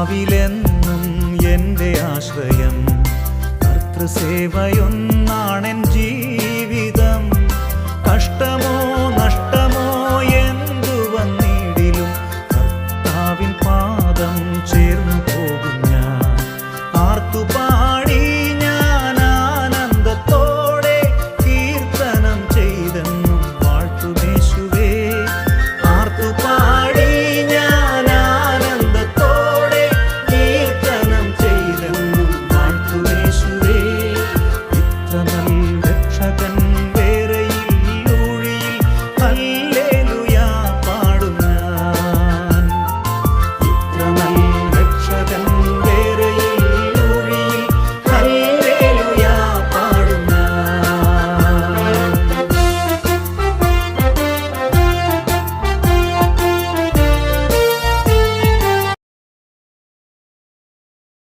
കർത്താവിലെന്നും എൻ്റെ ആശ്രയം. കർത്തൃസേവയൊന്നാണെൻ ജീവിതം. കഷ്ടമോ നഷ്ടമോ എന്തു വന്നിടിലും കർത്താവിൻ പാദം ചേർന്നു